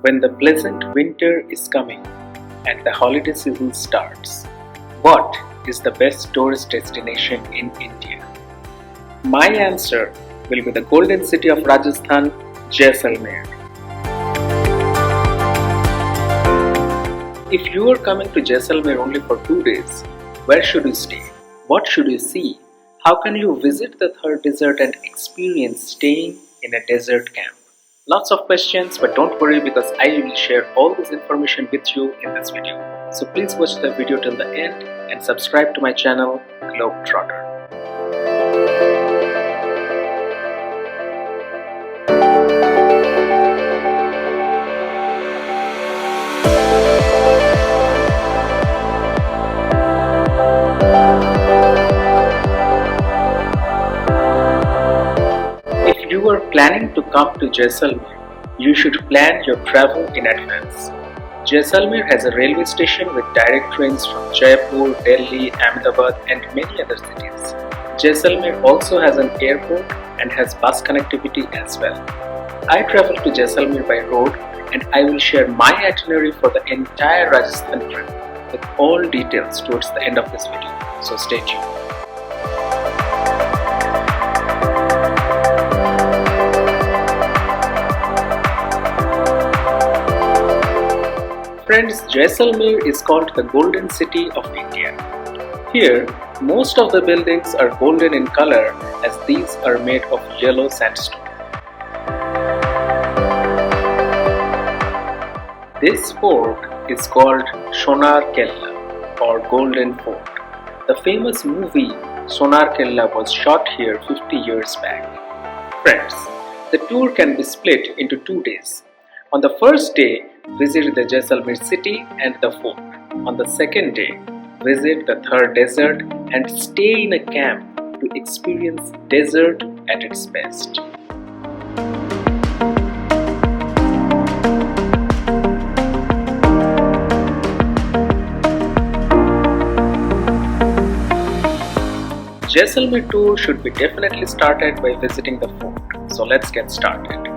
When the pleasant winter is coming and the holiday season starts, what is the best tourist destination in India? My answer will be the golden city of Rajasthan, Jaisalmer. If you are coming to Jaisalmer only for 2 days, where should you stay? What should you see? How can you visit the Thar desert and experience staying in a desert camp? Lots of questions, but don't worry because I will share all this information with you in this video. So please watch the video till the end and subscribe to my channel Globetrotter. If you are planning to come to Jaisalmer, you should plan your travel in advance. Jaisalmer has a railway station with direct trains from Jaipur, Delhi, Ahmedabad and many other cities. Jaisalmer also has an airport and has bus connectivity as well. I travel to Jaisalmer by road and I will share my itinerary for the entire Rajasthan trip with all details towards the end of this video. So stay tuned. Friends, Jaisalmer is called the Golden City of India. Here, most of the buildings are golden in color as these are made of yellow sandstone. This fort is called Sonar Kella or Golden Fort. The famous movie Sonar Kella was shot here 50 years back. Friends, the tour can be split into 2 days. On the first day, visit the Jaisalmer city and the fort. On the second day, visit the Thar desert and stay in a camp to experience desert at its best. Jaisalmer tour should be definitely started by visiting the fort. So let's get started.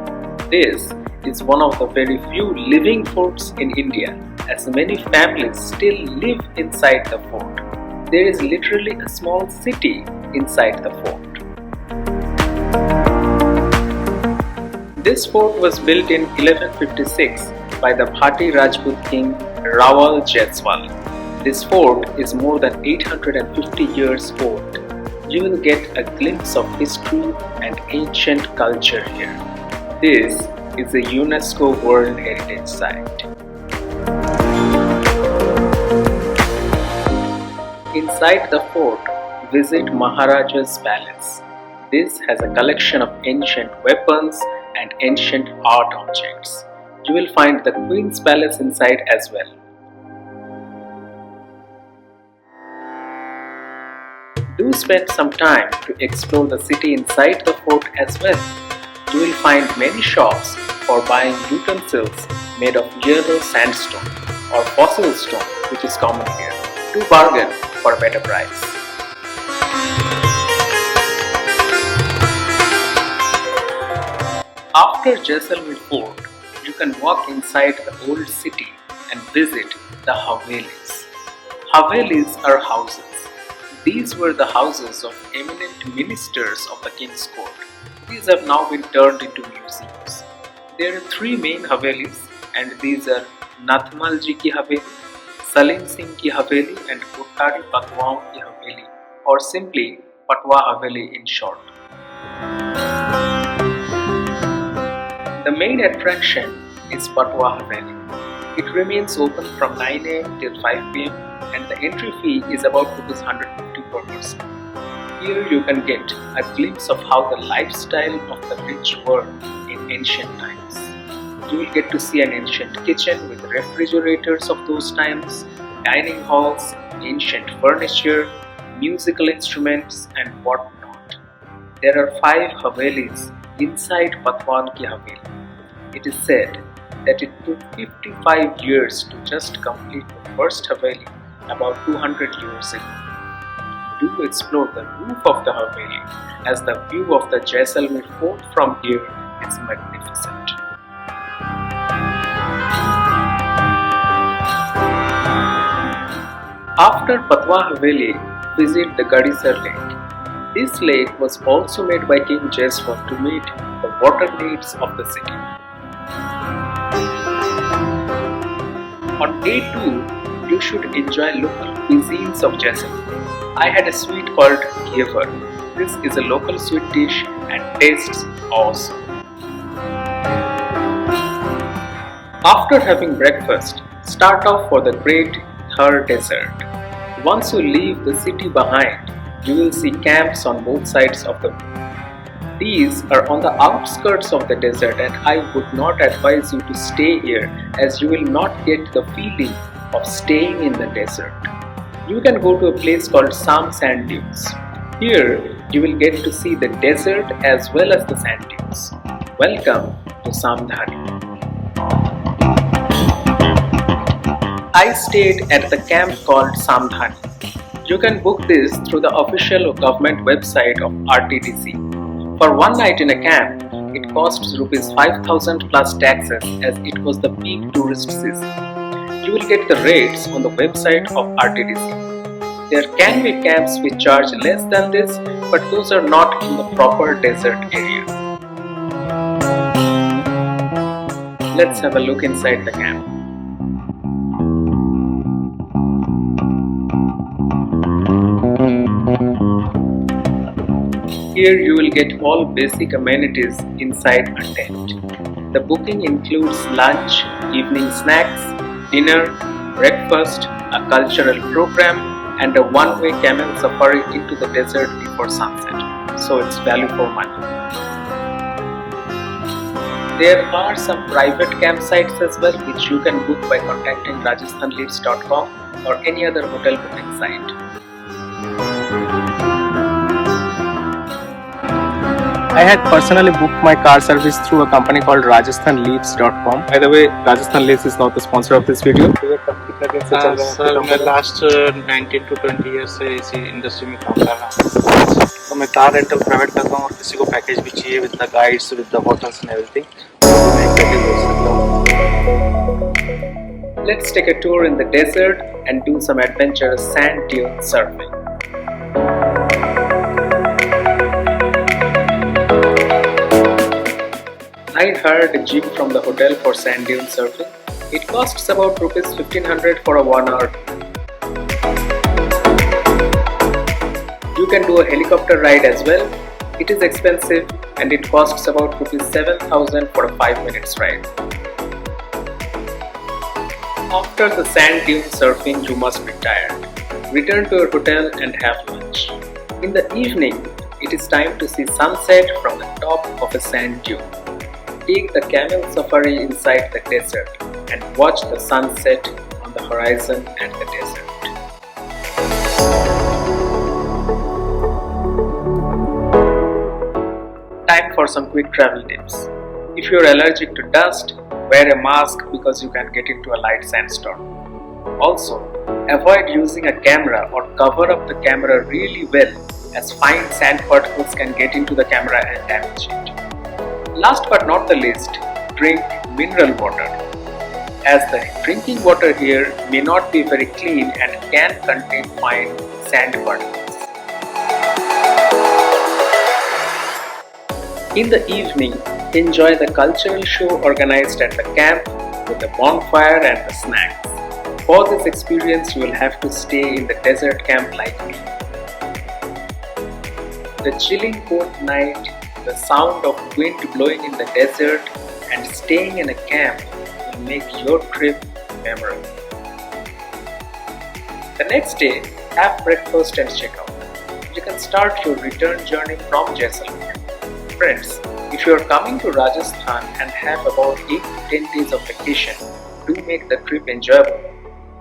This is one of the very few living forts in India, as many families still live inside the fort. There is literally a small city inside the fort. This fort was built in 1156 by the Bhati Rajput king Rawal Jaisalmer. This fort is more than 850 years old. You will get a glimpse of history and ancient culture here. This is a UNESCO World Heritage Site. Inside the fort, visit Maharaja's Palace. This has a collection of ancient weapons and ancient art objects. You will find the Queen's Palace inside as well. Do spend some time to explore the city inside the fort as well. You will find many shops for buying utensils made of yellow sandstone or fossil stone, which is common here. Do bargain for a better price. After Jaisalmer fort, you can walk inside the old city and visit the Havelis. Havelis are houses. These were the houses of eminent ministers of the king's court. These have now been turned into museums. There are 3 main Havelis and these are Nathmal ji ki Haveli, Salem Singh ki Haveli and Kothari Patwaon ki Haveli, or simply Patwa Haveli in short. The main attraction is Patwa Haveli. It remains open from 9 am till 5 pm and the entry fee is about ₹150 per person. Here you can get a glimpse of how the lifestyle of the rich were in ancient times. You will get to see an ancient kitchen with refrigerators of those times, dining halls, ancient furniture, musical instruments and whatnot. There are 5 Havelis inside Patwaon ki Haveli. It is said that it took 55 years to just complete the first Haveli about 200 years ago. Do explore the roof of the Haveli as the view of the Jaisalmer fort from here is magnificent. After Patwaon Haveli, visit the Gadisar Lake. This lake was also made by King Jaisalmer to meet the water needs of the city. On day 2, you should enjoy local cuisines of Jaisalmer. I had a sweet called Ghevar. This is a local sweet dish and tastes awesome. After having breakfast, start off for the great Thar desert. Once you leave the city behind, you will see camps on both sides of the road. These are on the outskirts of the desert and I would not advise you to stay here as you will not get the feeling of staying in the desert. You can go to a place called sand dunes. Here you will get to see the desert as well as the sand dunes. Welcome to Samdhani. I stayed at the camp called Samdhani. You can book this through the official government website of RTDC. For one night in a camp, it costs Rs 5,000 plus taxes as it was the peak tourist season. You will get the rates on the website of RTDC. There can be camps which charge less than this, but those are not in the proper desert area. Let's have a look inside the camp. Here you will get all basic amenities inside a tent. The booking includes lunch, evening snacks, dinner, breakfast, a cultural program and a one-way camel safari into the desert before sunset. So it's value for money. There are some private campsites as well which you can book by contacting rajasthanleaves.com or any other hotel booking site. I had personally booked my car service through a company called rajasthanleaves.com. By the way, Rajasthan Leaves is not the sponsor of this video. Sir मैं last 19 to 20 year से इसी industry में काम कर रहा हूँ. तो मैं कार रेंटल प्रोवाइड करता हूँ और किसी को पैकेज भी चाहिए with the guides with the hotels and everything तो मैं एक पैकेज दे सकता हूँ. Let's take a tour in the desert and do some adventurous sand dune surfing. I hired a jeep from the hotel for sand dune surfing. It costs about Rs 1,500 for a 1 hour. You can do a helicopter ride as well. It is expensive and it costs about Rs 7,000 for a 5 minutes ride. After the sand dune surfing, you must be tired. Return to your hotel and have lunch. In the evening, it is time to see sunset from the top of a sand dune. Take the camel safari inside the desert and watch the sunset on the horizon and the desert. Time for some quick travel tips. If you are allergic to dust, wear a mask because you can get into a light sandstorm. Also, avoid using a camera or cover up the camera really well as fine sand particles can get into the camera and damage it. Last but not the least, drink mineral water, as the drinking water here may not be very clean and can contain fine sand particles. In the evening, enjoy the cultural show organized at the camp with the bonfire and the snacks. For this experience, you will have to stay in the desert camp like me. The chilling cold night, the sound of wind blowing in the desert and staying in a camp will make your trip memorable. The next day, have breakfast and check out. You can start your return journey from Jaisalmer. Friends, if you are coming to Rajasthan and have about 8 to 10 days of vacation, do make the trip enjoyable.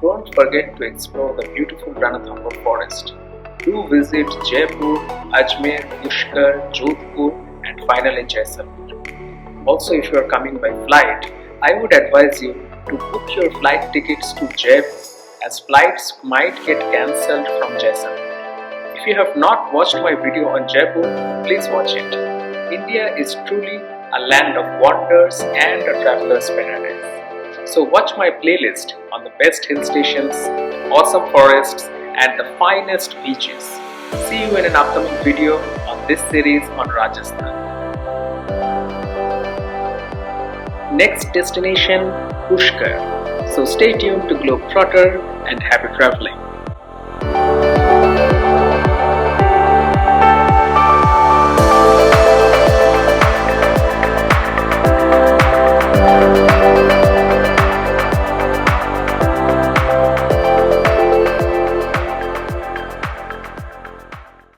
Don't forget to explore the beautiful Ranthambore forest. Do visit Jaipur, Ajmer, Pushkar, Jodhpur and finally Jaisalmer. Also, if you are coming by flight, I would advise you to book your flight tickets to Jaipur as flights might get cancelled from Jaisalmer. If you have not watched my video on Jaipur, please watch it. India is truly a land of wonders and a traveler's paradise. So watch my playlist on the best hill stations awesome forests and the finest beaches. See you in an upcoming video on this series on Rajasthan. Next destination, Pushkar. So stay tuned to Globetrotter and happy traveling.